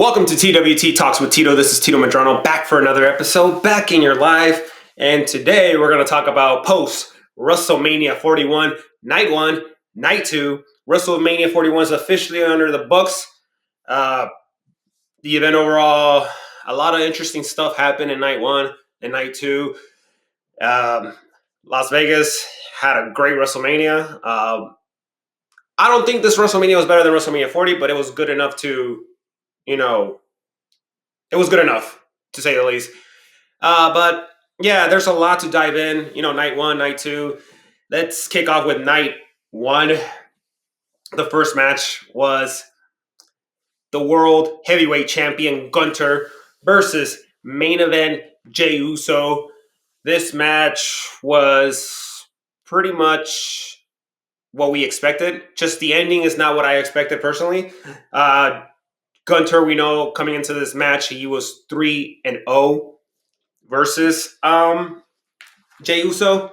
Welcome to TWT Talks with Tito. This is Tito Madrano back for another episode, back in your live. And today we're going to talk about post WrestleMania 41, Night 1, Night 2. WrestleMania 41 is officially under the books. The event overall, a lot of interesting stuff happened in Night 1 and Night 2. Las Vegas had a great WrestleMania. I don't think this WrestleMania was better than WrestleMania 40, but it was good enough to, it was good enough, to say the least. But yeah, there's a lot to dive in. Night 1, Night 2. Let's kick off with Night 1. The first match was the World Heavyweight Champion Gunther versus main event Jey Uso. This match was pretty much what we expected. Just the ending is not what I expected personally. Gunther, we know coming into this match, he was 3-0 versus Jey Uso.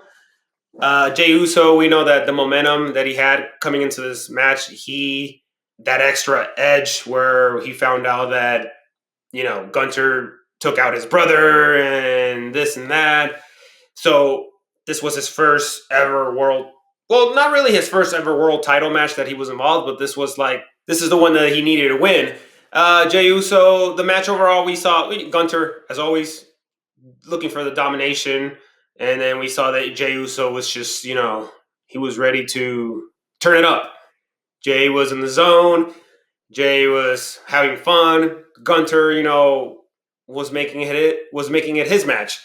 Jey Uso, we know that the momentum that he had coming into this match, that extra edge where he found out that, Gunther took out his brother and this and that. So this was his first ever not really his first ever world title match that he was involved, but this is the one that he needed to win. Jey Uso, the match overall, we saw Gunther, as always, looking for the domination. And then we saw that Jey Uso was just, he was ready to turn it up. Jey was in the zone. Jey was having fun. Gunther, was making it his match.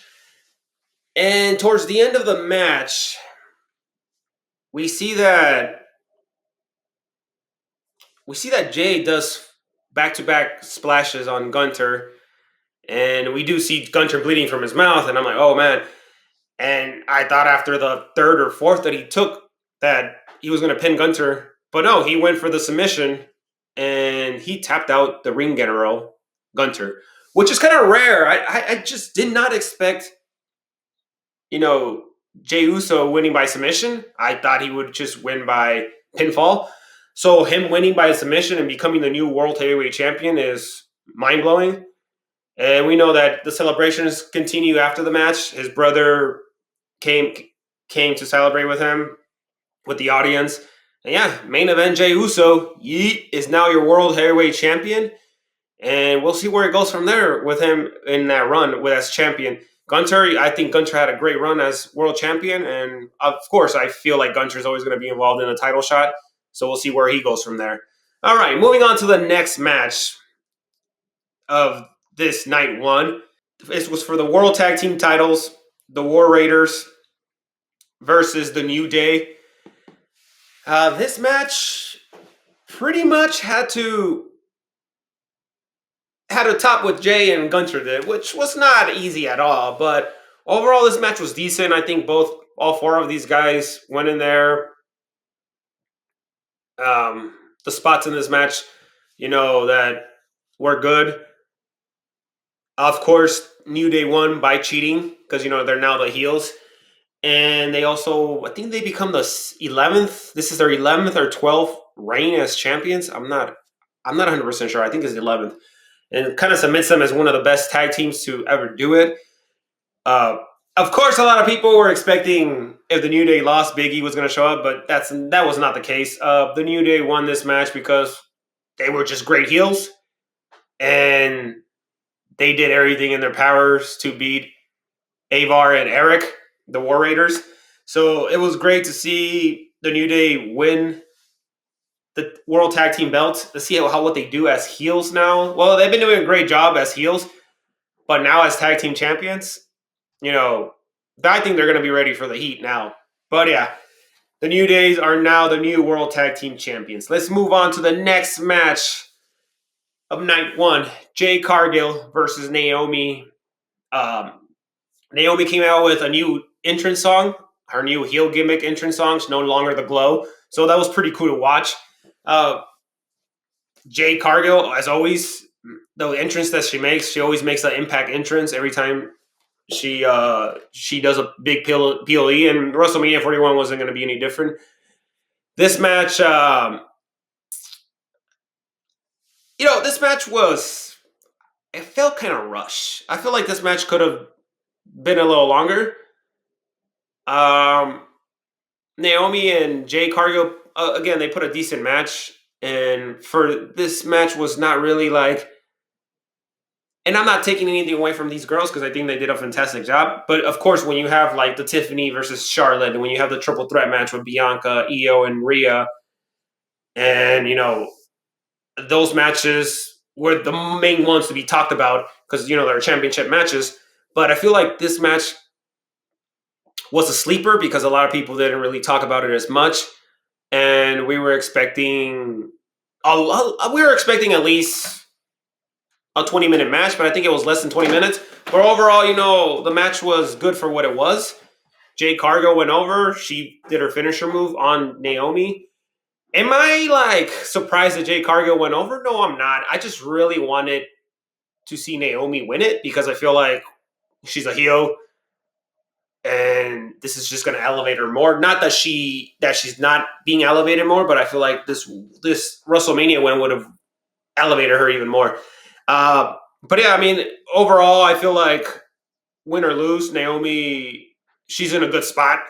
And towards the end of the match, we see that Jey does back-to-back splashes on Gunther, and we do see Gunther bleeding from his mouth, and I'm like, oh man. And I thought after the third or fourth that he took that he was going to pin Gunther, but no, he went for the submission, and he tapped out the ring general, Gunther, which is kind of rare. I just did not expect, Jey Uso winning by submission. I thought he would just win by pinfall. So him winning by submission and becoming the new World Heavyweight Champion is mind-blowing. And we know that the celebrations continue after the match. His brother came to celebrate with him, with the audience. And yeah, main event Jey Uso is now your World Heavyweight Champion. And we'll see where it goes from there with him in that run as champion. Gunther, I think Gunther had a great run as world champion. And of course, I feel like Gunther's always going to be involved in a title shot. So we'll see where he goes from there. All right, moving on to the next match of this Night 1. This was for the World Tag Team titles, the War Raiders versus the New Day. This match pretty much had to top what Jey and Gunther did, which was not easy at all. But overall, this match was decent. I think all four of these guys went in there. The spots in this match, that were good. Of course, New Day won by cheating because, they're now the heels. And they also, I think they become the 11th. This is their 11th or 12th reign as champions. I'm not 100% sure. I think it's the 11th. And it kind of cements them as one of the best tag teams to ever do it. Of course, a lot of people were expecting if the New Day lost, Big E was going to show up, but that was not the case. The New Day won this match because they were just great heels, and they did everything in their powers to beat Avar and Eric, the War Raiders. So it was great to see the New Day win the World Tag Team belt, to see what they do as heels now. Well, they've been doing a great job as heels, but now as tag team champions, I think they're going to be ready for the heat now. But yeah, the New Days are now the new World Tag Team Champions. Let's move on to the next match of Night 1. Jade Cargill versus Naomi. Naomi came out with a new entrance song, her new heel gimmick entrance song. She's no longer the Glow. So that was pretty cool to watch. Jade Cargill, as always, the entrance that she always makes an Impact entrance every time she does a big PLE, and WrestleMania 41 wasn't going to be any different. This match, this match was it felt kind of rushed. I feel like this match could have been a little longer. Um, Naomi and Jay Cargill, again, they put a decent match. And for this match was not really like, and I'm not taking anything away from these girls because I think they did a fantastic job. But of course, when you have like the Tiffany versus Charlotte, and when you have the triple threat match with Bianca, Io, and Rhea, and those matches were the main ones to be talked about because they're championship matches. But I feel like this match was a sleeper because a lot of people didn't really talk about it as much, and we were expecting at least a 20-minute match, but I think it was less than 20 minutes. But overall, the match was good for what it was. Jade Cargill went over. She did her finisher move on Naomi. Am I surprised that Jade Cargill went over? No, I'm not. I just really wanted to see Naomi win it because I feel like she's a heel and this is just going to elevate her more. Not that she's not being elevated more, but I feel like this WrestleMania win would have elevated her even more. But yeah, I mean, overall, I feel like win or lose, Naomi, she's in a good spot.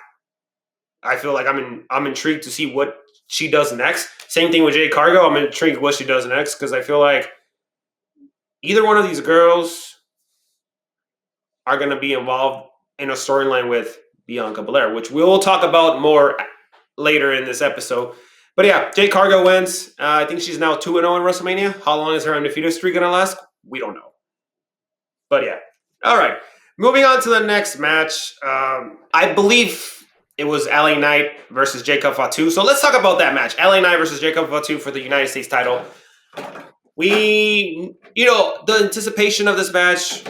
I feel like I'm intrigued to see what she does next. Same thing with Jade Cargill. I'm intrigued what she does next because I feel like either one of these girls are going to be involved in a storyline with Bianca Belair, which we will talk about more later in this episode. But yeah, Jade Cargill wins. I think she's now 2-0 in WrestleMania. How long is her undefeated streak going to last? We don't know. But yeah. All right. Moving on to the next match. I believe it was LA Knight versus Jacob Fatu. So let's talk about that match. LA Knight versus Jacob Fatu for the United States title. The anticipation of this match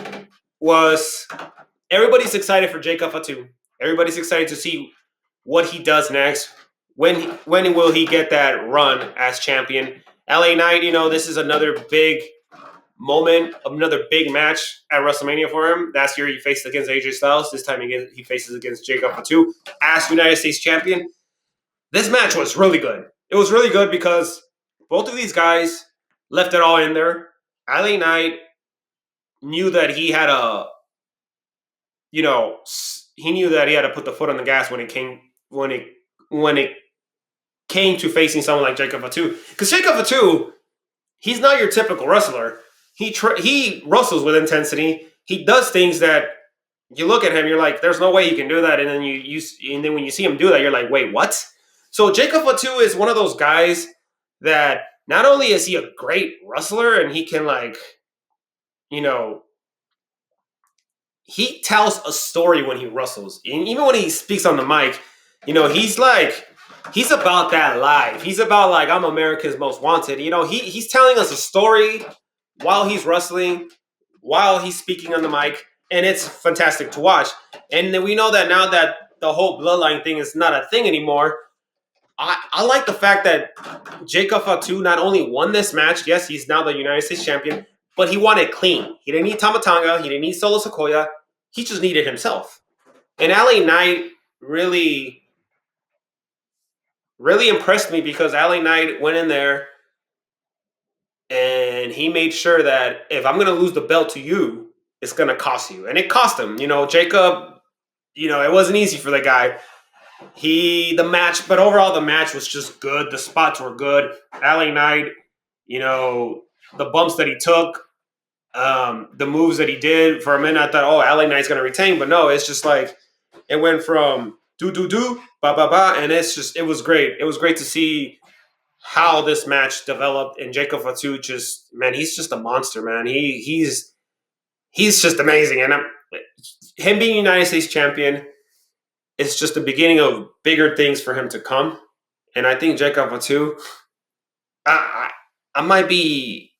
was everybody's excited for Jacob Fatu. Everybody's excited to see what he does next. When will he get that run as champion? LA Knight, this is another big moment, another big match at WrestleMania for him. Last year he faced against AJ Styles. This time he faces against Jacob Fatu as United States champion. This match was really good. It was really good because both of these guys left it all in there. LA Knight knew that he knew that he had to put the foot on the gas when it came to facing someone like Jacob Fatu. Because Jacob Fatu, he's not your typical wrestler. He wrestles with intensity. He does things that you look at him, you're like, there's no way he can do that. And then and then when you see him do that, you're like, wait, what? So Jacob Fatu is one of those guys that not only is he a great wrestler and he can he tells a story when he wrestles. And even when he speaks on the mic, he's about that life. He's about I'm America's Most Wanted. He's telling us a story while he's wrestling, while he's speaking on the mic, and it's fantastic to watch. And then we know that now that the whole bloodline thing is not a thing anymore, I like the fact that Jacob Fatu not only won this match, yes, he's now the United States champion, but he won it clean. He didn't need Tamatanga, he didn't need Solo Sikoa, he just needed himself. And LA Knight really, really impressed me because LA Knight went in there and he made sure that if I'm going to lose the belt to you, it's going to cost you. And it cost him. Jacob, it wasn't easy for the guy. But overall the match was just good. The spots were good. LA Knight, the bumps that he took, the moves that he did. For a minute, I thought, oh, LA Knight's going to retain. But no, it's just it went from do, ba, ba, ba. And it was great. It was great to see how this match developed, and Jacob Fatu he's just a monster, man. He's just amazing, and him being United States champion is just the beginning of bigger things for him to come. And I think Jacob Fatu, I might be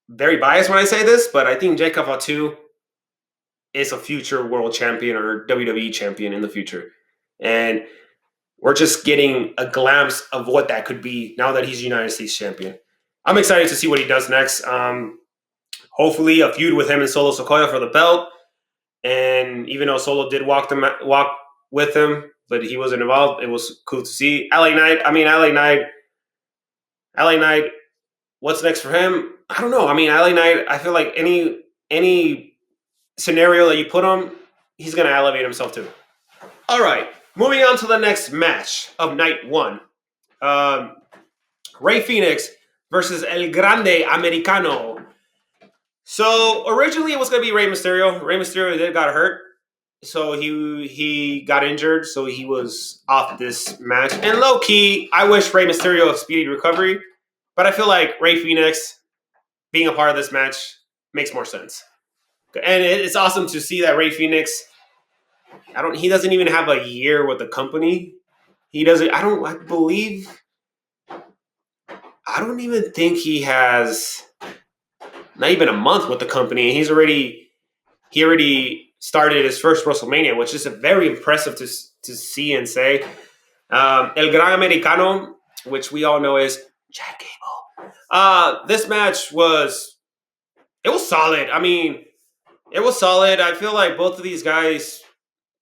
very biased when I say this, but I think Jacob Fatu is a future world champion or WWE champion in the future, and we're just getting a glimpse of what that could be now that he's United States champion. I'm excited to see what he does next. Hopefully, a feud with him and Solo Sikoa for the belt. And even though Solo did walk with him, but he wasn't involved, it was cool to see. LA Knight. What's next for him? I don't know. LA Knight. I feel like any scenario that you put him, he's going to elevate himself too. All right, moving on to the next match of night one. Um, Rey Fenix versus El Grande Americano. So originally it was going to be Rey Mysterio. Rey Mysterio did got hurt, so he got injured, so he was off this match. And low key, I wish Rey Mysterio a speedy recovery, but I feel like Rey Fenix being a part of this match makes more sense. And it's awesome to see that Rey Fenix. He doesn't even have a year with the company. He doesn't. I believe. I don't even think he has. Not even a month with the company. He already started his first WrestleMania, which is very impressive to see and say. El Gran Americano, which we all know is Chad Gable. This match was solid. I mean, it was solid. I feel like both of these guys,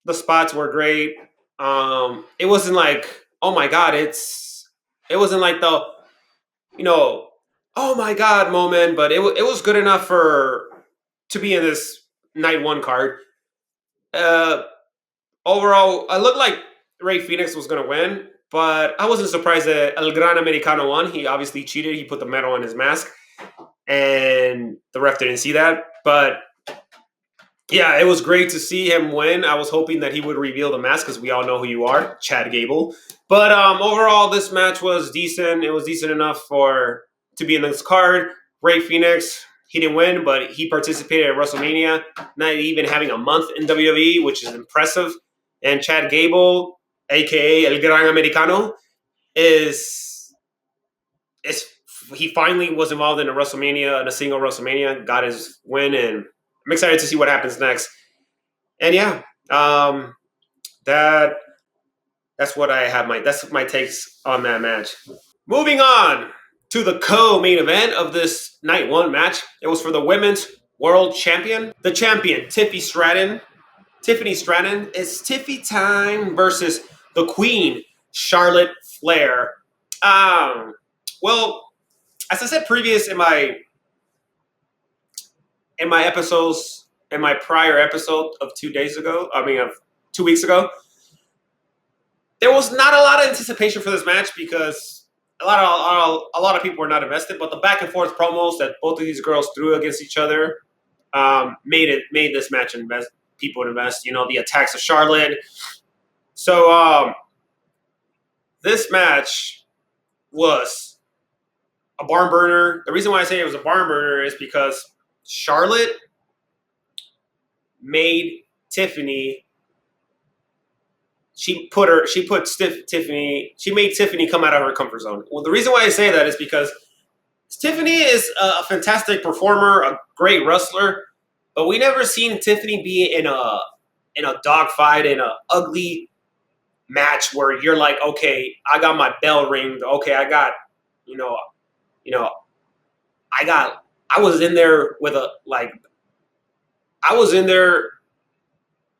the spots were great. It wasn't like, oh my god, it wasn't like the, oh my god moment, but it was good enough to be in this night one card. Uh, Overall, I looked like Rey Fenix was gonna win, but I wasn't surprised that El Gran Americano won. He obviously cheated. He put the medal on his mask, and the ref didn't see that. But yeah, it was great to see him win. I was hoping that he would reveal the mask because we all know who you are, Chad Gable. But overall, this match was decent. It was decent enough to be in this card. Rey Fenix, he didn't win, but he participated at WrestleMania, not even having a month in WWE, which is impressive. And Chad Gable, aka El Gran Americano, is he finally was involved in a single WrestleMania, got his win, and I'm excited to see what happens next. And yeah, that's what I have that's my takes on that match. Moving on to the co-main event of this night one match. It was for the women's world champion. The champion, Tiffany Stratton. It's Tiffy time versus the queen, Charlotte Flair. Well, as I said previous in my episodes, in my prior episode of 2 weeks ago, there was not a lot of anticipation for this match because a lot of people were not invested. But the back and forth promos that both of these girls threw against each other made this match people invest. The attacks of Charlotte. So this match was a barn burner. The reason why I say it was a barn burner is because Charlotte made Tiffany. She made Tiffany come out of her comfort zone. Well, the reason why I say that is because Tiffany is a fantastic performer, a great wrestler, but we never seen Tiffany be in a dogfight, in a ugly match where you're like, okay, I got my bell ringed. Okay, I got, I was in there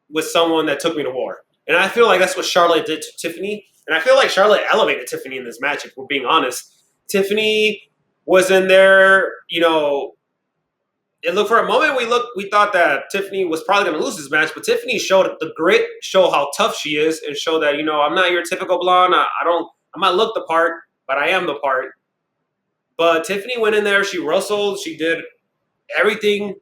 with someone that took me to war. And I feel like that's what Charlotte did to Tiffany. And I feel like Charlotte elevated Tiffany in this match, if we're being honest. Tiffany was in there, it looked for a moment we thought that Tiffany was probably going to lose this match, but Tiffany showed the grit, show how tough she is, and show that, I'm not your typical blonde. I might look the part, but I am the part. But Tiffany went in there, she wrestled, she did everything,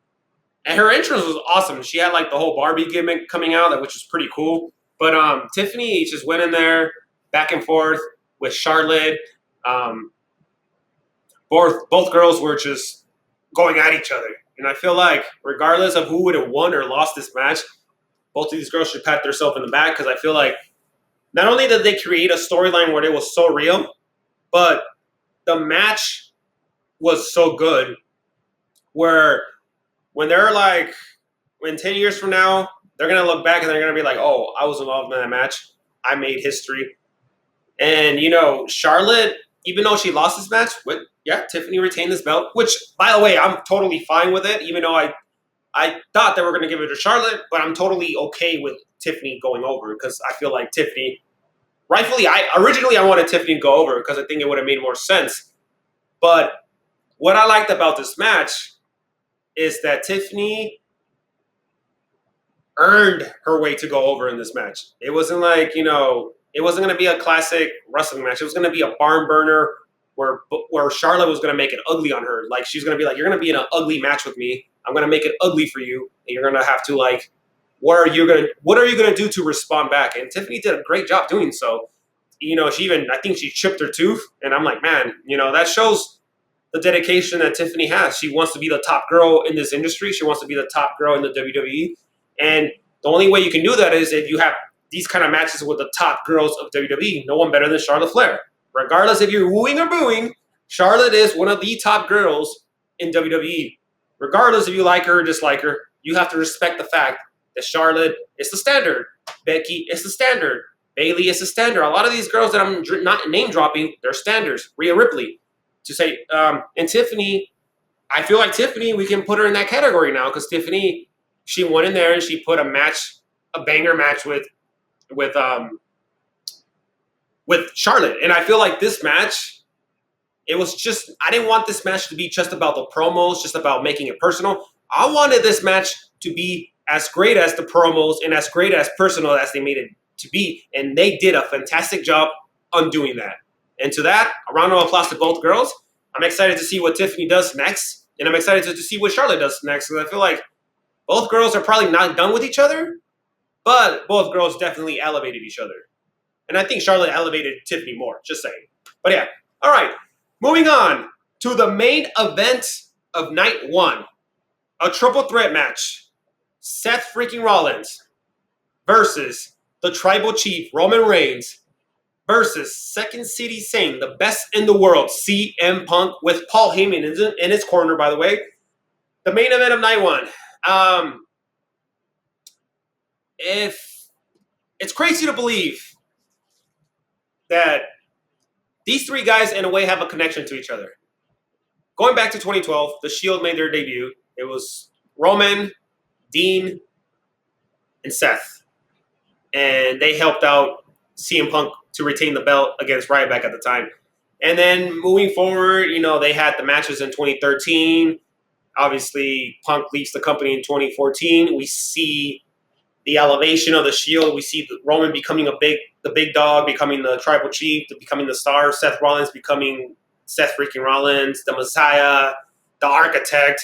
and her entrance was awesome. She had like the whole Barbie gimmick coming out, which was pretty cool. But Tiffany just went in there back and forth with Charlotte. Both girls were just going at each other. And I feel like regardless of who would have won or lost this match, both of these girls should pat themselves in the back because I feel like not only did they create a storyline where it was so real, but the match was so good where when 10 years from now, they're going to look back and they're going to be like, oh, I was involved in that match. I made history. And, Charlotte, even though she lost this match, Tiffany retained this belt, which, by the way, I'm totally fine with it, even though I thought they were going to give it to Charlotte, but I'm totally okay with Tiffany going over because I feel like Tiffany, rightfully, originally I wanted Tiffany to go over because I think it would have made more sense. But what I liked about this match is that Tiffany earned her way to go over in this match. It wasn't like, it wasn't going to be a classic wrestling match. It was going to be a barn burner where Charlotte was going to make it ugly on her. Like, she's going to be like, you're going to be in an ugly match with me. I'm going to make it ugly for you. And you're going to have to, like, what are you going to do to respond back? And Tiffany did a great job doing so. I think she chipped her tooth. And I'm like, man, that shows the dedication that Tiffany has. She wants to be the top girl in this industry. She wants to be the top girl in the WWE. And the only way you can do that is if you have these kind of matches with the top girls of WWE. No one better than Charlotte Flair. Regardless if you're wooing or booing, Charlotte is one of the top girls in WWE. Regardless if you like her or dislike her, you have to respect the fact that Charlotte is the standard. Becky is the standard. Bayley is the standard. A lot of these girls that I'm not name dropping, they're standards. Rhea Ripley. To say, and Tiffany, I feel like Tiffany, we can put her in that category now because Tiffany, she went in there and she put a banger match with Charlotte. And I feel like this match, I didn't want this match to be just about the promos, just about making it personal. I wanted this match to be as great as the promos and as great as personal as they made it to be. And they did a fantastic job on doing that. And to that, a round of applause to both girls. I'm excited to see what Tiffany does next. And I'm excited to see what Charlotte does next. Because I feel like both girls are probably not done with each other. But both girls definitely elevated each other. And I think Charlotte elevated Tiffany more. Just saying. But yeah. All right. Moving on to the main event of night one. A triple threat match. Seth freaking Rollins versus the Tribal Chief, Roman Reigns, versus Second City Saint, the best in the world, CM Punk, with Paul Heyman in his corner, by the way. The main event of night one. If it's crazy to believe that these three guys, in a way, have a connection to each other. Going back to 2012, The Shield made their debut. It was Roman, Dean, and Seth. And they helped out CM Punk to retain the belt against Ryback at the time. And then moving forward, they had the matches in 2013. Obviously, Punk leaves the company in 2014. We see the elevation of the Shield. We see Roman becoming the big dog, becoming the Tribal Chief, becoming the star. Seth Rollins becoming Seth freaking Rollins, the Messiah, the Architect.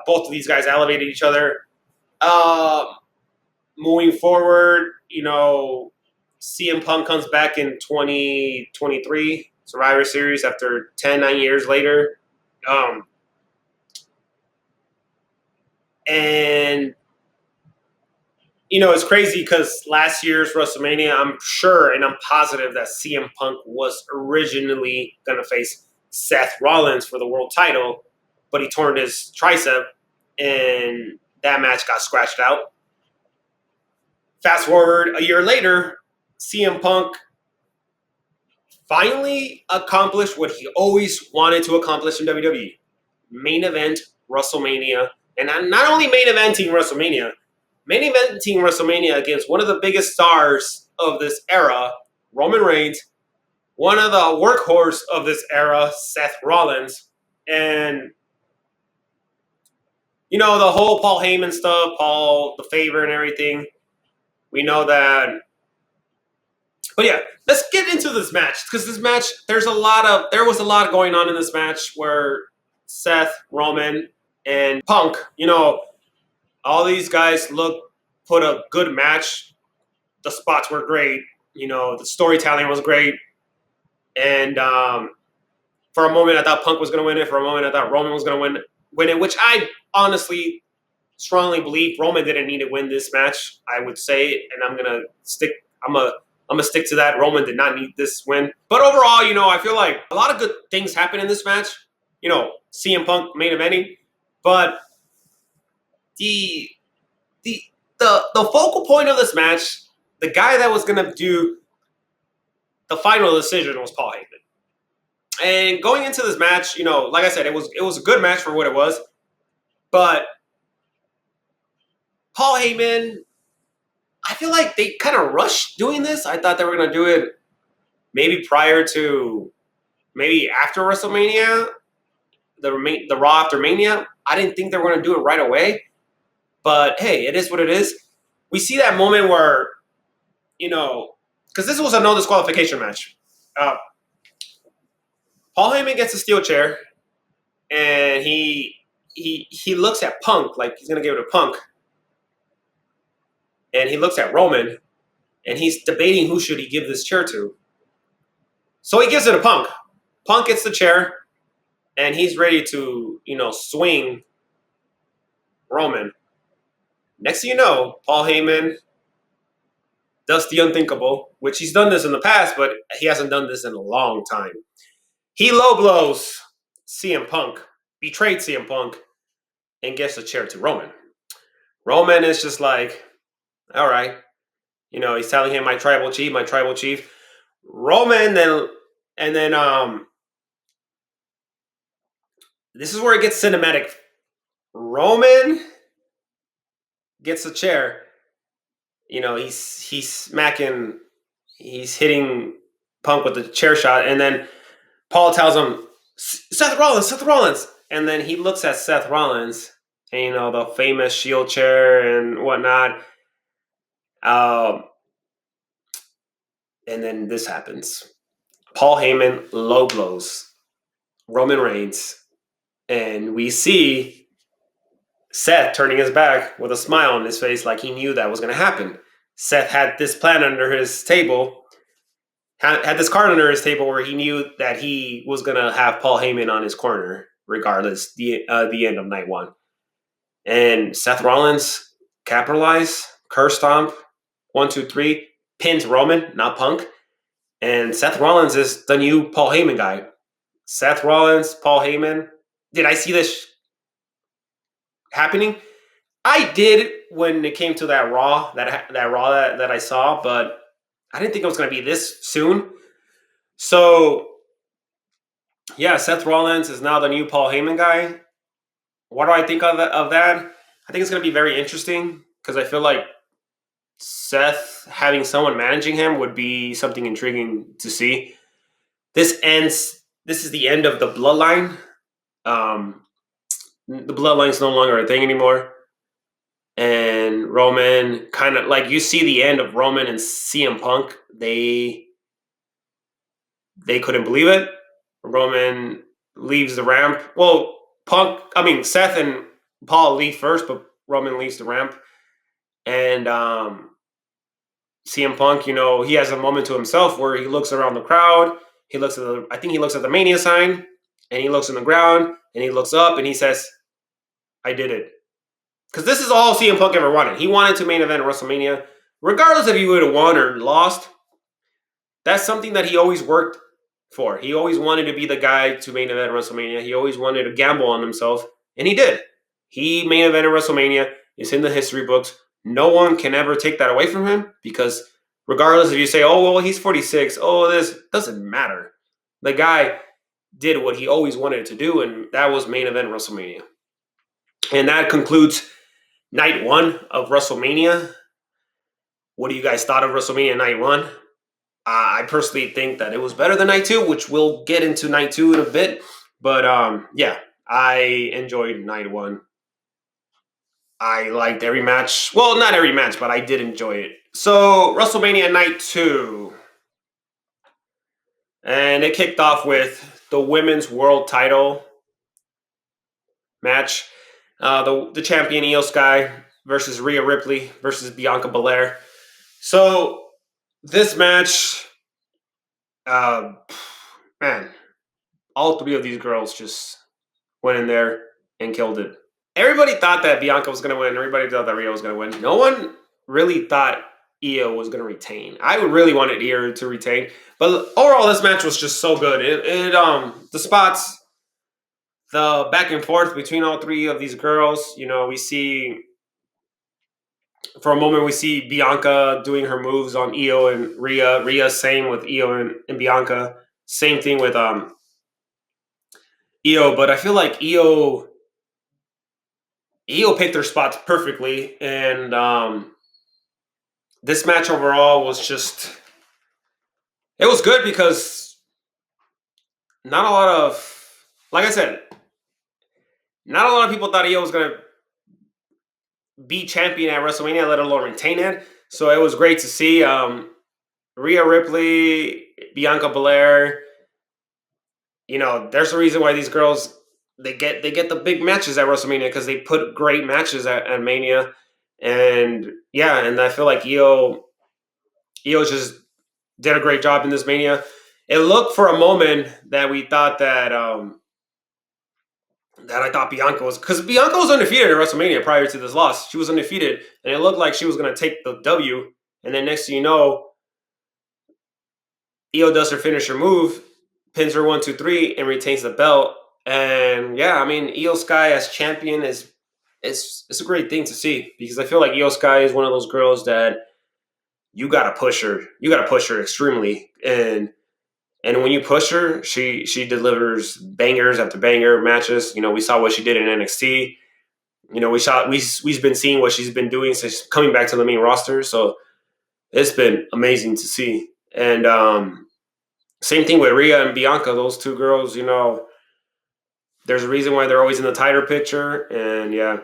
Both of these guys elevated each other. Moving forward, CM Punk comes back in 2023 Survivor Series after 9 years later. And, it's crazy because last year's WrestleMania, I'm sure and I'm positive that CM Punk was originally going to face Seth Rollins for the world title, but he torn his tricep and that match got scratched out. Fast forward a year later, CM Punk finally accomplished what he always wanted to accomplish in WWE. Main event WrestleMania. And not only main eventing WrestleMania against one of the biggest stars of this era, Roman Reigns, one of the workhorse of this era, Seth Rollins, and the whole Paul Heyman stuff, Paul the favor and everything. We know that. But yeah, let's get into this match because this match, there was a lot going on in this match where Seth, Roman, and Punk, all these guys put a good match. The spots were great. The storytelling was great. And for a moment, I thought Punk was going to win it. For a moment, I thought Roman was going to win it, which I honestly strongly believe Roman didn't need to win this match, I would say. And I'm going to stick to that. Roman did not need this win. But overall, I feel like a lot of good things happened in this match. CM Punk main eventing. But the focal point of this match, the guy that was going to do the final decision was Paul Heyman. And going into this match, like I said, it was a good match for what it was. But Paul Heyman, I feel like they kind of rushed doing this. I thought they were going to do it maybe after WrestleMania, the Raw after Mania. I didn't think they were going to do it right away. But hey, it is what it is. We see that moment where, because this was a no disqualification match. Uh, Paul Heyman gets a steel chair, and he looks at Punk like he's gonna give it to Punk, and he looks at Roman, and he's debating who should he give this chair to. So he gives it to Punk. Punk gets the chair, and he's ready to swing Roman. Next thing you know, Paul Heyman does the unthinkable, which he's done this in the past, but he hasn't done this in a long time. He low blows CM Punk, betrayed CM Punk, and gives the chair to Roman. Roman is just like, all right. He's telling him, my tribal chief, my tribal chief. Roman then this is where it gets cinematic. Roman gets a chair. He's smacking, he's hitting Punk with the chair shot, and then Paul tells him, Seth Rollins. And then he looks at Seth Rollins, and the famous Shield chair and whatnot. And then this happens. Paul Heyman low blows Roman Reigns, and we see Seth turning his back with a smile on his face like he knew that was going to happen. Seth had this plan under his table, had this card under his table where he knew that he was going to have Paul Heyman on his corner regardless, the end of night one. And Seth Rollins capitalized, curse stomp, 1, 2, 3, pins Roman, not Punk. And Seth Rollins is the new Paul Heyman guy. Seth Rollins, Paul Heyman. Did I see this happening? I did when it came to that Raw, that Raw that I saw, but I didn't think it was going to be this soon. So, yeah, Seth Rollins is now the new Paul Heyman guy. What do I think of that? I think it's going to be very interesting because I feel like Seth having someone managing him would be something intriguing to see. This is the end of the bloodline. The bloodline's no longer a thing anymore. And Roman kind of like you see the end of Roman and CM Punk. They couldn't believe it. Roman leaves the ramp. Well, Seth and Paul leave first, but Roman leaves the ramp. And CM Punk, he has a moment to himself where he looks around the crowd. He looks at I think he looks at the Mania sign, and he looks on the ground, and he looks up, and he says, I did it. Because this is all CM Punk ever wanted. He wanted to main event at WrestleMania. Regardless if he would have won or lost, that's something that he always worked for. He always wanted to be the guy to main event at WrestleMania. He always wanted to gamble on himself, and he did. He main evented WrestleMania. It's in the history books. No one can ever take that away from him because regardless if you say, oh, well, he's 46, oh, this doesn't matter. The guy did what he always wanted to do, and that was main event WrestleMania. And that concludes night one of WrestleMania. What do you guys thought of WrestleMania night one? I personally think that it was better than night two, which we'll get into night two in a bit. But yeah, I enjoyed night one. I liked every match. Well, not every match, but I did enjoy it. So, WrestleMania Night 2. And it kicked off with the Women's World Title match. The champion, Io Sky, versus Rhea Ripley, versus Bianca Belair. So, this match, man, all three of these girls just went in there and killed it. Everybody thought that Bianca was going to win. Everybody thought that Rhea was going to win. No one really thought Io was going to retain. I really wanted Io to retain. But overall, this match was just so good. The spots, the back and forth between all three of these girls, we see, for a moment, we see Bianca doing her moves on Io and Rhea. Rhea, same with Io and Bianca. Same thing with Io. But I feel like Io picked their spots perfectly, and this match overall was it was good because not a lot of, like I said, Not a lot of people thought Io was going to be champion at WrestleMania, let alone retain it. So it was great to see. Rhea Ripley, Bianca Belair. There's a reason why these girls they get the big matches at WrestleMania because they put great matches at Mania, and yeah, and I feel like Io just did a great job in this Mania. It looked for a moment that we thought that I thought Bianca was because Bianca was undefeated at WrestleMania prior to this loss. She was undefeated, and it looked like she was going to take the W. And then next thing you know, Io does her finisher move, pins her 1, 2, 3, and retains the belt. And yeah, I mean, Io Sky as champion is it's a great thing to see because I feel like Io Sky is one of those girls that you gotta push her. You gotta push her extremely, and when you push her, she delivers bangers after banger matches. We saw what she did in NXT. We've been seeing what she's been doing since coming back to the main roster. So it's been amazing to see. And same thing with Rhea and Bianca. Those two girls, there's a reason why they're always in the title picture. And yeah,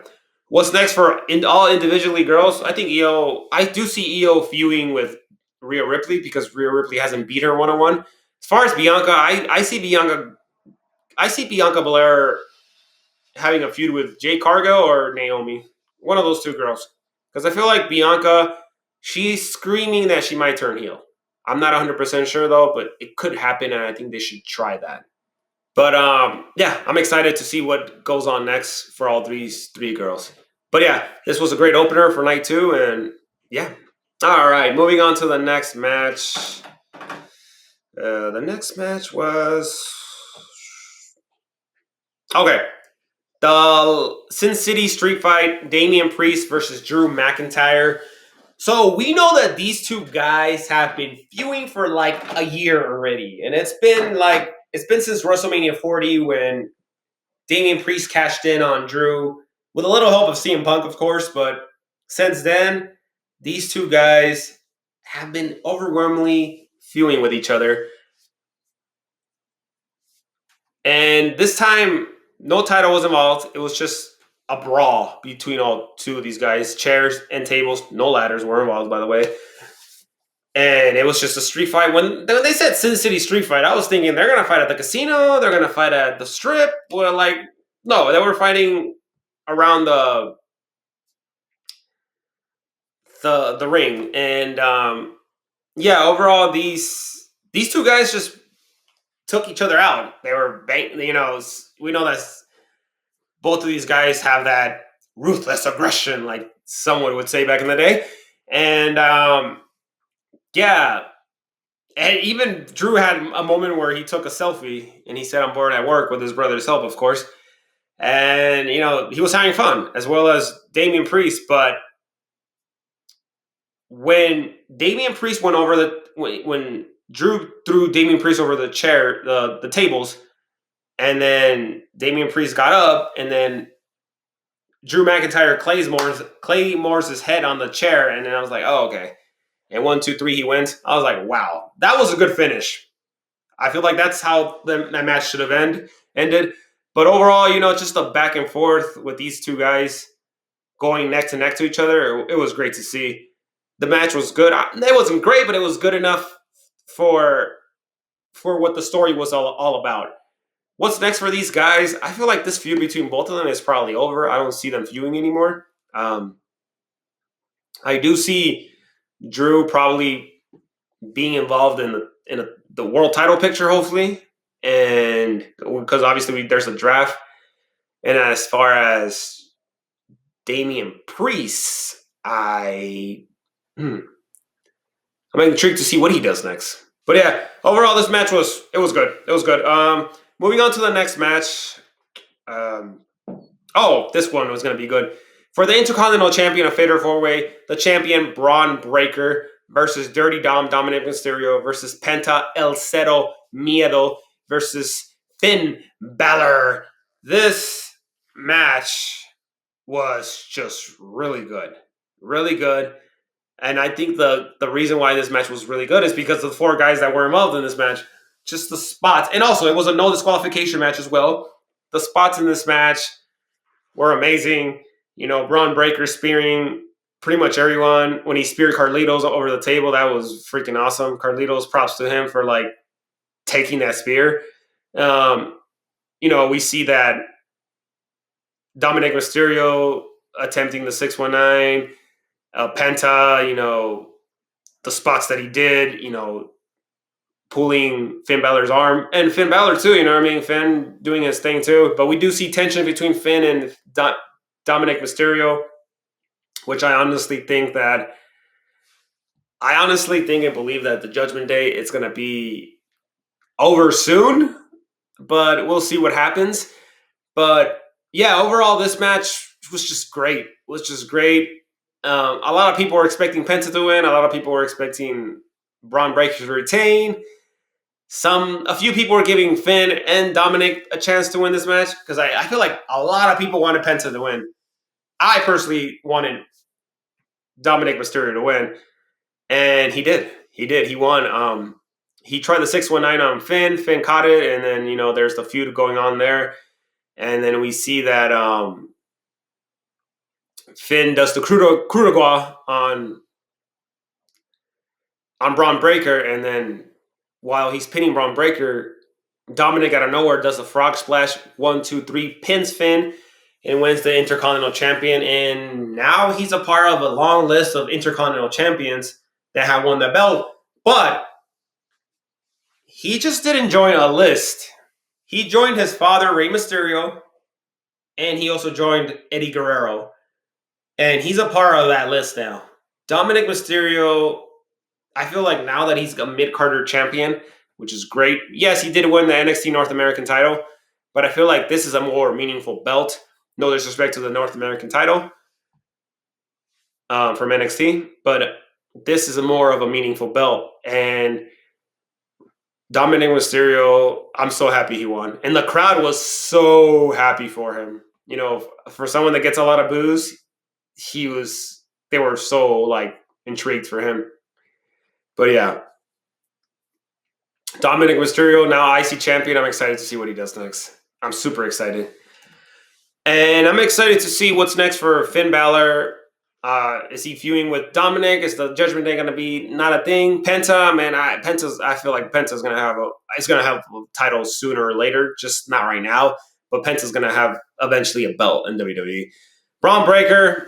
what's next for all individually girls? I think I do see Io feuding with Rhea Ripley because Rhea Ripley hasn't beat her 1-on-1. As far as Bianca, I see Bianca Belair having a feud with Jay Cargill or Naomi, one of those two girls. Because I feel like Bianca, she's screaming that she might turn heel. I'm not 100% sure though, but it could happen, and I think they should try that. But yeah, I'm excited to see what goes on next for all these three girls. But yeah, this was a great opener for night 2, and yeah. All right, moving on to the next match. The next match was okay. The Sin City Street Fight, Damian Priest versus Drew McIntyre. So we know that these two guys have been feuding for like a year already, and it's been since WrestleMania 40 when Damian Priest cashed in on Drew with a little help of CM Punk, of course. But since then, these two guys have been overwhelmingly feuding with each other. And this time, no title was involved. It was just a brawl between all two of these guys. Chairs and tables, no ladders were involved, by the way. And it was just a street fight. When they said Sin City Street Fight, I was thinking they're gonna fight at the casino, they're gonna fight at the strip. Well, like, no, they were fighting around the ring. And yeah, overall, these two guys just took each other out. They were we know that both of these guys have that ruthless aggression, like someone would say back in the day. And yeah, and even Drew had a moment where he took a selfie and he said, "I'm bored at work," with his brother's help, of course. And he was having fun as well as Damian Priest. But when Damian Priest went over when Drew threw Damian Priest over the chair, the tables, and then Damian Priest got up, and then Drew McIntyre claymores his head on the chair, and then I was like, oh, okay. And 1, 2, 3, he wins. I was like, wow, that was a good finish. I feel like that's how that match should have ended. But overall, just a back and forth with these two guys going neck to neck to each other. It was great to see. The match was good. It wasn't great, but it was good enough for what the story was all about. What's next for these guys? I feel like this feud between both of them is probably over. I don't see them feuding anymore. I do see Drew probably being involved in the world title picture, hopefully, and because obviously there's a draft. And as far as Damian Priest, I'm intrigued to see what he does next. But yeah, overall, this match was good. It was good. Moving on to the next match. This one was going to be good. For the Intercontinental Champion of Fatal 4-Way, the champion Braun Breaker versus Dirty Dom Dominic Mysterio versus Penta El Cero Miedo versus Finn Balor. This match was just really good. Really good. And I think the reason why this match was really good is because of the 4 guys that were involved in this match. Just the spots. And also, it was a no disqualification match as well. The spots in this match were amazing. Braun Breaker spearing pretty much everyone. When he speared Carlitos over the table, that was freaking awesome. Carlitos, props to him for like taking that spear. Um, we see that Dominic Mysterio attempting the 619, Penta, the spots that he did, pulling Finn Balor's arm, and Finn Balor too. Finn doing his thing too. But we do see tension between Finn and Dominic Mysterio, which I honestly think and believe that the Judgment Day it's going to be over soon. But we'll see what happens. But yeah, overall, this match was just great. A lot of people were expecting Penta to win. A lot of people were expecting Braun Breaker to retain. A few people were giving Finn and Dominic a chance to win this match because I feel like a lot of people wanted Penta to win. I personally wanted Dominic Mysterio to win, and he did. He won. He tried the 619 on Finn. Finn caught it, and then there's the feud going on there, and then we see that Finn does the coup de grace on Braun Breaker, and then while he's pinning Braun Breaker, Dominic out of nowhere does a frog splash, 1, 2, 3, pins Finn, and wins the Intercontinental Champion. And now he's a part of a long list of Intercontinental Champions that have won the belt. But he just didn't join a list. He joined his father, Rey Mysterio, and he also joined Eddie Guerrero. And he's a part of that list now. Dominic Mysterio, I feel like now that he's a mid-Carter champion, which is great. Yes, he did win the NXT North American title, but I feel like this is a more meaningful belt. No disrespect to the North American title from NXT, but this is more of a meaningful belt. And Dominic Mysterio, I'm so happy he won. And the crowd was so happy for him. For someone that gets a lot of boos, they were so like intrigued for him. But yeah, Dominic Mysterio, now IC champion. I'm excited to see what he does next. I'm super excited. And I'm excited to see what's next for Finn Balor. Is he feuding with Dominic? Is the Judgment Day going to be not a thing? Penta, man, I feel like Penta's going to have a title sooner or later, just not right now. But Penta's going to have eventually a belt in WWE. Braun Breaker,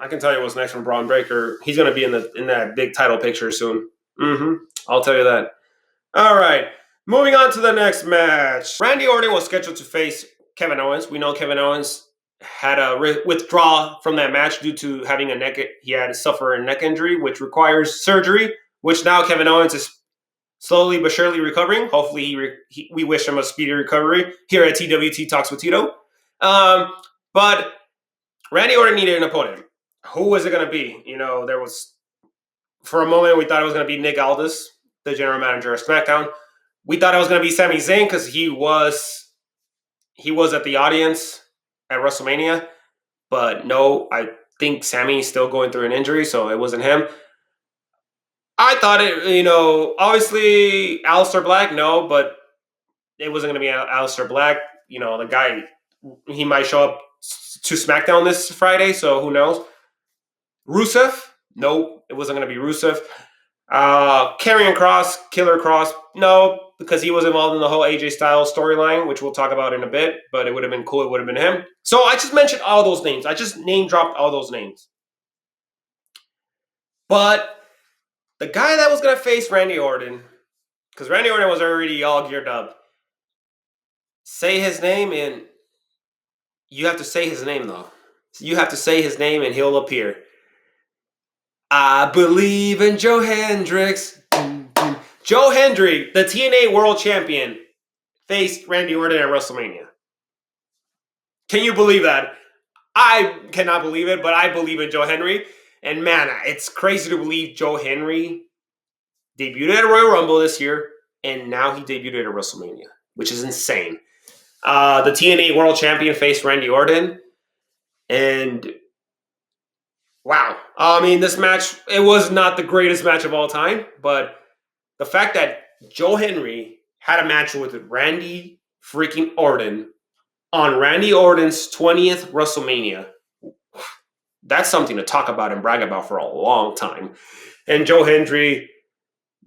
I can tell you what's next from Braun Breaker. He's going to be in that big title picture soon. I'll tell you that. All right, moving on to the next match. Randy Orton was scheduled to face Kevin Owens. We know Kevin Owens had a withdraw from that match due to having he had suffered a neck injury, which requires surgery, which now Kevin Owens is slowly but surely recovering. Hopefully, we wish him a speedy recovery here at TWT Talks with Tito. But Randy Orton needed an opponent. Who was it going to be? There was, for a moment, we thought it was going to be Nick Aldis, the general manager of SmackDown. We thought it was going to be Sami Zayn because he was at the audience at WrestleMania. But no, I think Sami's still going through an injury, so it wasn't him. I thought it, obviously Aleister Black, no, but it wasn't going to be Aleister Black. The guy, he might show up to SmackDown this Friday, so who knows? Rusev? No, it wasn't going to be Rusev. Karrion Kross, Killer Kross? No, because he was involved in the whole AJ Styles storyline, which we'll talk about in a bit, but it would have been cool. It would have been him. So I just mentioned all those names. I just name dropped all those names. But the guy that was going to face Randy Orton, because Randy Orton was already all geared up, say his name, and you have to say his name, though. You have to say his name, and he'll appear. I believe in Joe Hendricks. Joe Hendry, the TNA World Champion, faced Randy Orton at WrestleMania. Can you believe that? I cannot believe it, but I believe in Joe Hendry. And man, it's crazy to believe Joe Hendry debuted at Royal Rumble this year, and now he debuted at WrestleMania, which is insane. The TNA World Champion faced Randy Orton, and wow. This match, it was not the greatest match of all time, but the fact that Joe Hendry had a match with Randy freaking Orton on Randy Orton's 20th WrestleMania. That's something to talk about and brag about for a long time. And Joe Hendry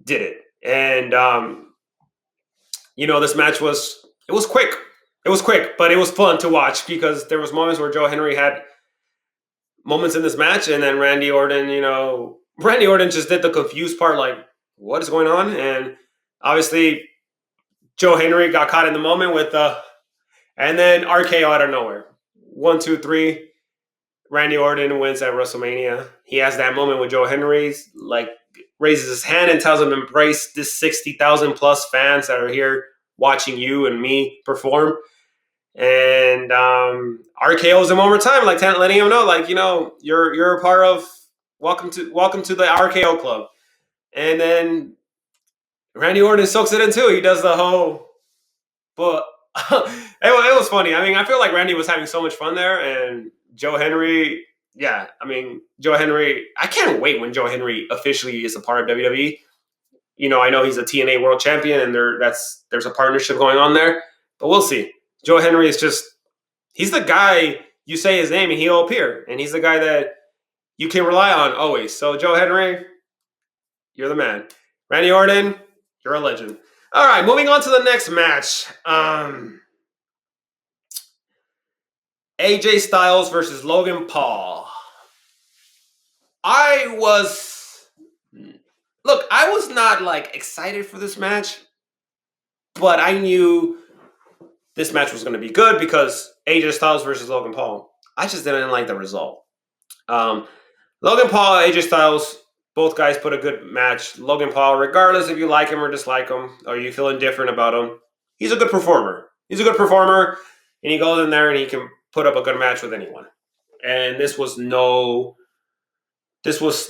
did it. And this match was quick. It was quick, but it was fun to watch because there was moments where Joe Hendry had moments in this match, and then Randy Orton, Randy Orton just did the confused part, like, what is going on? And obviously, Joe Hendry got caught in the moment with and then RKO out of nowhere. 1, 2, 3. Randy Orton wins at WrestleMania. He has that moment with Joe Hendry, like, raises his hand and tells him to embrace this 60,000 plus fans that are here watching you and me perform. And RKO's him one more time, like letting him know, like, you're a part of welcome to the RKO club. And then Randy Orton soaks it in too. He does the whole, but it was funny. I mean, I feel like Randy was having so much fun there, and Joe Hendry. Yeah, I mean, Joe Hendry. I can't wait when Joe Hendry officially is a part of WWE. I know he's a TNA World Champion, and there's a partnership going on there, but we'll see. Joe Hendry is he's the guy you say his name and he'll appear, and he's the guy that you can rely on always. So Joe Hendry, you're the man. Randy Orton, you're a legend. All right, moving on to the next match. AJ Styles versus Logan Paul. I was not like excited for this match, but I knew this match was going to be good because AJ Styles versus Logan Paul. I just didn't like the result. Logan Paul, AJ Styles, both guys put a good match. Logan Paul, regardless if you like him or dislike him, or you feel indifferent about him, he's a good performer. He's a good performer, and he goes in there and he can put up a good match with anyone. And this was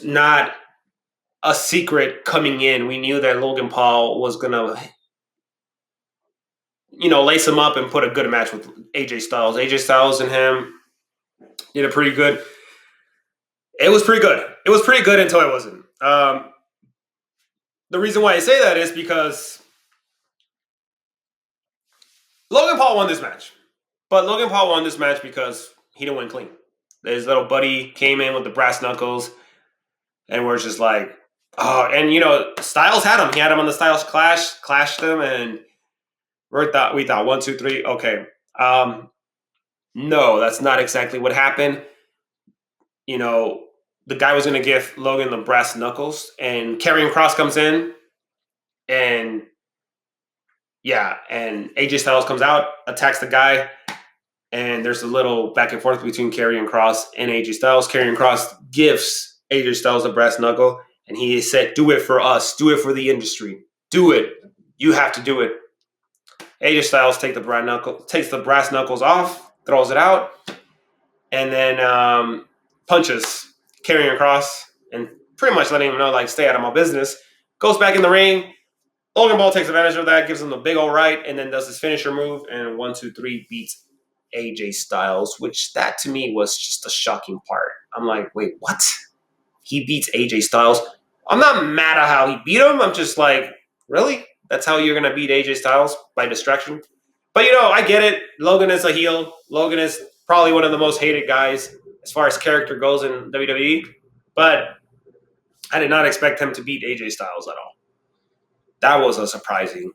not a secret coming in. We knew that Logan Paul was going to, lace him up and put a good match with AJ Styles. AJ Styles and him did a pretty good. It was pretty good. It was pretty good until it wasn't. The reason why I say that is because Logan Paul won this match. But Logan Paul won this match because he didn't win clean. His little buddy came in with the brass knuckles, and we're just like, oh, and Styles had him. He had him on the Styles Clash, clashed him, and we thought 1, 2, 3, okay. No, that's not exactly what happened. The guy was going to give Logan the brass knuckles, and Karrion Kross comes in, and AJ Styles comes out, attacks the guy, and there's a little back and forth between Karrion Kross and AJ Styles. Karrion Kross gives AJ Styles a brass knuckle, and he said, "Do it for us. Do it for the industry. Do it. You have to do it." AJ Styles takes the brass knuckles off, throws it out, and then punches Karrion Kross and pretty much letting him know, like, stay out of my business. Goes back in the ring. Logan Paul takes advantage of that, gives him the big old right, and then does his finisher move, and 1, 2, 3 beats AJ Styles, which that to me was just a shocking part. I'm like, wait, what? He beats AJ Styles? I'm not mad at how he beat him. I'm just like, really? That's how you're going to beat AJ Styles? By distraction? But, I get it. Logan is a heel. Logan is probably one of the most hated guys as far as character goes in WWE. But I did not expect him to beat AJ Styles at all. That was a surprising.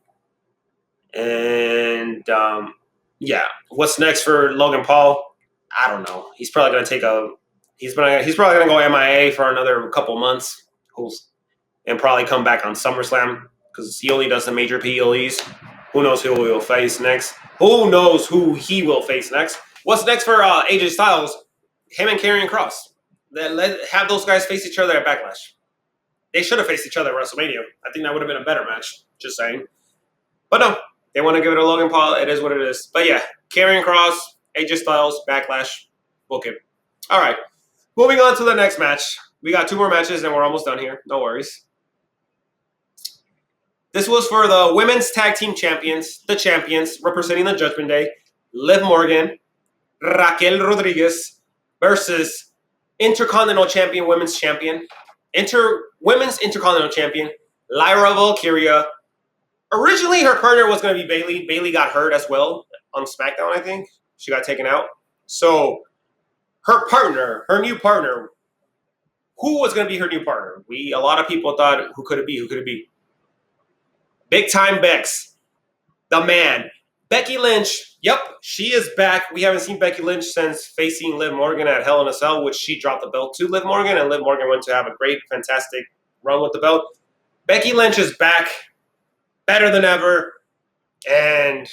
And, what's next for Logan Paul? I don't know. He's probably going to he's probably going to go MIA for another couple months and probably come back on SummerSlam because he only does the major PLEs. Who knows who he will face next? Who knows who he will face next? What's next for AJ Styles? Him and Karrion Kross. Have those guys face each other at Backlash. They should have faced each other at WrestleMania. I think that would have been a better match. Just saying. But no, they want to give it to Logan Paul. It is what it is. But yeah, Karrion Kross, AJ Styles, Backlash. Book it. All right. Moving on to the next match. We got 2 more matches and we're almost done here. No worries. This was for the Women's Tag Team Champions, the champions, representing the Judgment Day, Liv Morgan, Raquel Rodriguez, versus Intercontinental Champion, Women's Champion, Women's Intercontinental Champion, Lyra Valkyria. Originally, her partner was going to be Bayley. Bayley got hurt as well on SmackDown, I think. She got taken out. So her new partner, who was going to be her new partner? A lot of people thought, who could it be? Who could it be? Big time Bex, the man. Becky Lynch, yep, she is back. We haven't seen Becky Lynch since facing Liv Morgan at Hell in a Cell, which she dropped the belt to Liv Morgan, and Liv Morgan went to have a great, fantastic run with the belt. Becky Lynch is back, better than ever, and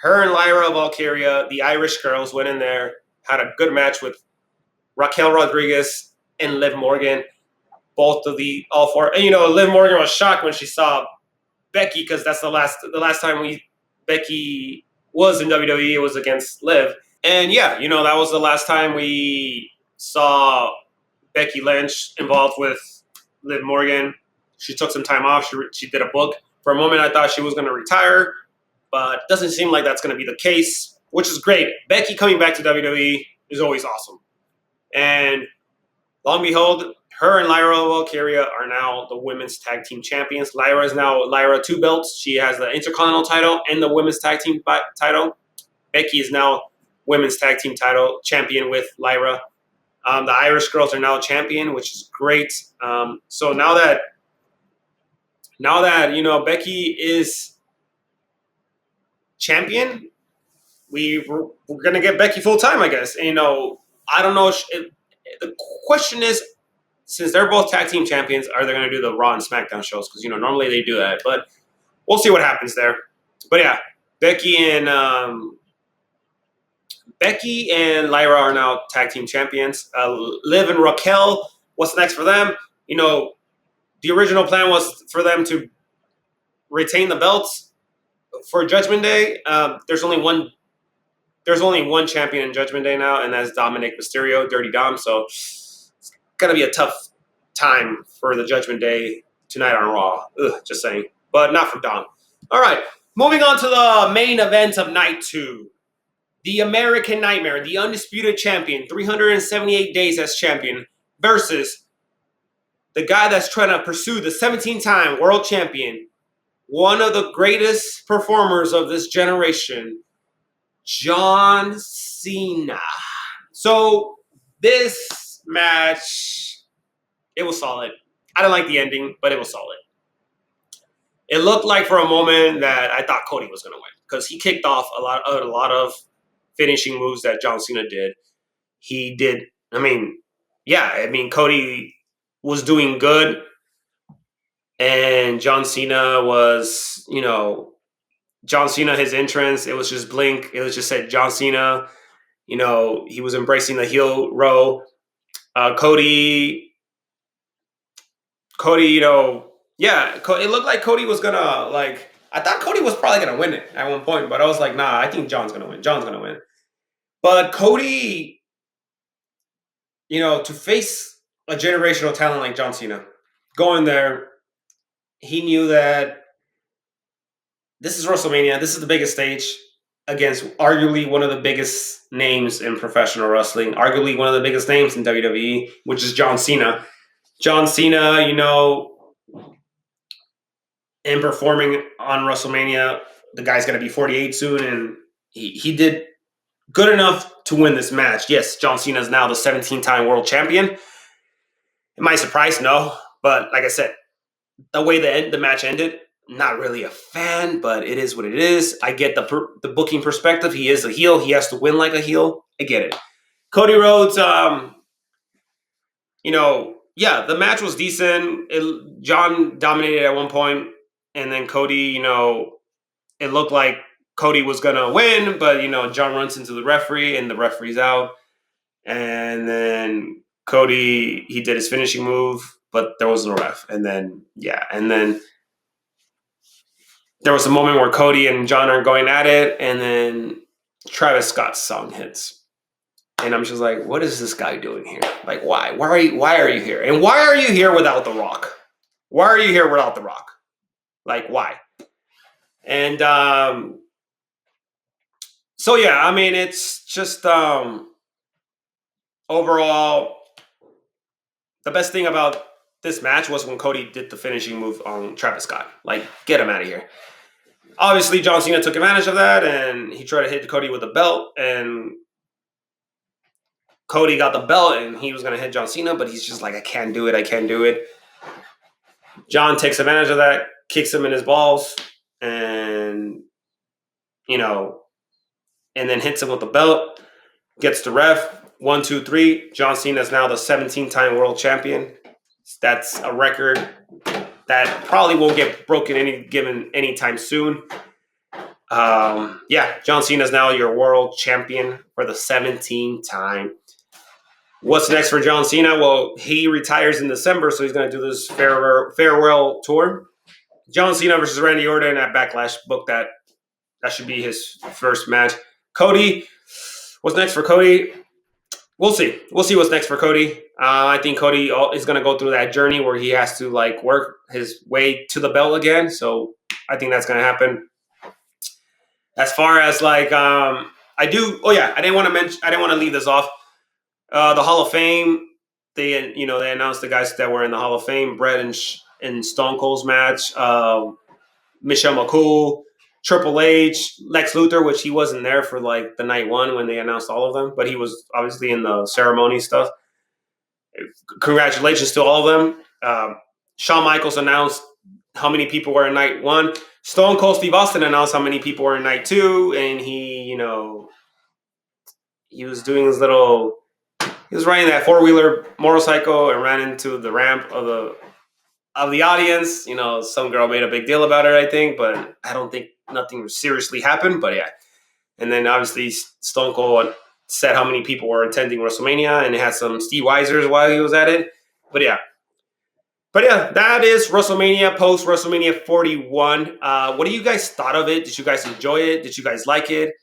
her and Lyra Valkyria, the Irish girls, went in there, had a good match with Raquel Rodriguez and Liv Morgan. All four. And, Liv Morgan was shocked when she saw Becky, because that's the last time Becky was in WWE. It was against Liv. And yeah, that was the last time we saw Becky Lynch involved with Liv Morgan. She took some time off. She did a book. For a moment, I thought she was going to retire, but doesn't seem like that's going to be the case, which is great. Becky coming back to WWE is always awesome. And long and behold, her and Lyra Valkyria are now the women's tag team champions. Lyra is now Lyra 2 belts. She has the Intercontinental title and the women's tag team title. Becky is now women's tag team title champion with Lyra. The Irish girls are now champion, which is great. So now that Becky is champion, we're going to get Becky full time, I guess. And, I don't know. The question is, since they're both tag team champions, are they going to do the Raw and SmackDown shows? Because, normally they do that. But we'll see what happens there. But, yeah, Becky and Lyra are now tag team champions. Liv and Raquel, what's next for them? The original plan was for them to retain the belts for Judgment Day. There's only one champion in Judgment Day now, and that's Dominic Mysterio, Dirty Dom. So it's gonna be a tough time for the Judgment Day tonight on Raw. Just saying, but not for Dom. All right, moving on to the main event of night 2. The American Nightmare, the undisputed champion, 378 days as champion, versus the guy that's trying to pursue the 17-time world champion, one of the greatest performers of this generation, John Cena. So this match, it was solid. I didn't like the ending, but it was solid. It looked like for a moment that I thought Cody was going to win, because he kicked off a lot of finishing moves that John Cena did. He did. Cody was doing good, and John Cena was, John Cena, his entrance, it was just blink. It was just said John Cena. He was embracing the heel row. Cody, it looked like Cody was gonna, I thought Cody was probably gonna win it at one point, but I was like, nah, I think John's gonna win. But Cody, to face a generational talent like John Cena, going there, he knew that this is WrestleMania. This is the biggest stage against arguably one of the biggest names in professional wrestling, arguably one of the biggest names in WWE, which is John Cena. John Cena, in performing on WrestleMania, the guy's going to be 48 soon, and he did good enough to win this match. Yes, John Cena is now the 17-time world champion. Am I surprised? No. But like I said, the way the match ended, not really a fan, but it is what it is. I get the booking perspective. He is a heel. He has to win like a heel. I get it. Cody Rhodes, the match was decent. John dominated at one point, and then Cody, it looked like Cody was going to win, but, John runs into the referee, and the referee's out. And then Cody, he did his finishing move, but there was no ref. And then there was a moment where Cody and John are going at it, and then Travis Scott's song hits. And I'm just like, what is this guy doing here? Like, why? Why are you here? And why are you here without The Rock? Why are you here without The Rock? Like, why? And it's just overall, the best thing about this match was when Cody did the finishing move on Travis Scott. Like, get him out of here. Obviously, John Cena took advantage of that, and he tried to hit Cody with a belt, and Cody got the belt, and he was going to hit John Cena, but he's just like, I can't do it, I can't do it. John takes advantage of that, kicks him in his balls, and, you know, and then hits him with the belt, gets the ref. 1, 2, 3. John Cena is now the 17-time world champion. That's a record that probably won't get broken anytime soon. John Cena is now your world champion for the 17th time. What's next for John Cena? Well, he retires in December, so he's going to do this farewell tour. John Cena versus Randy Orton at Backlash. Book that. That should be his first match. Cody. What's next for Cody? We'll see. We'll see what's next for Cody. I think Cody is going to go through that journey where he has to work his way to the belt again. So I think that's going to happen. As far as I didn't want to leave this off. The Hall of Fame. They announced the guys that were in the Hall of Fame. Bret and Stone Cold's match. Michelle McCool. Triple H, Lex Luthor, which he wasn't there for the night one when they announced all of them, but he was obviously in the ceremony stuff. Congratulations to all of them. Shawn Michaels announced how many people were in night one. Stone Cold Steve Austin announced how many people were in night two, and he was doing his little. He was riding that 4-wheeler motorcycle and ran into the ramp of the audience. Some girl made a big deal about it, I think, but I don't think nothing seriously happened. But yeah. And then obviously Stone Cold said how many people were attending WrestleMania, and it had some Steve Weisers while he was at it. But yeah, that is WrestleMania, post WrestleMania 41. What do you guys thought of it? Did you guys enjoy it? Did you guys like it?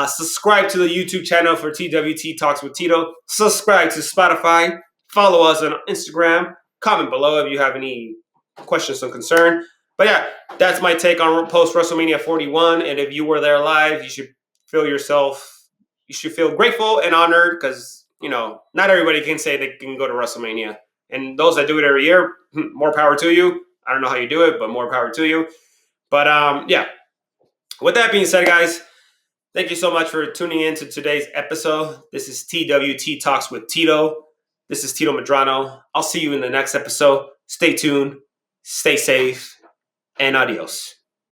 Subscribe to the YouTube channel for TWT Talks with Tito. Subscribe to Spotify. Follow us on Instagram. Comment below if you have any questions or concern. But yeah, that's my take on post WrestleMania 41. And if you were there live, you should feel grateful and honored because, not everybody can say they can go to WrestleMania. And those that do it every year, more power to you. I don't know how you do it, but more power to you. But yeah, with that being said, guys, thank you so much for tuning in to today's episode. This is TWT Talks with Tito. This is Tito Medrano. I'll see you in the next episode. Stay tuned, stay safe, and adios.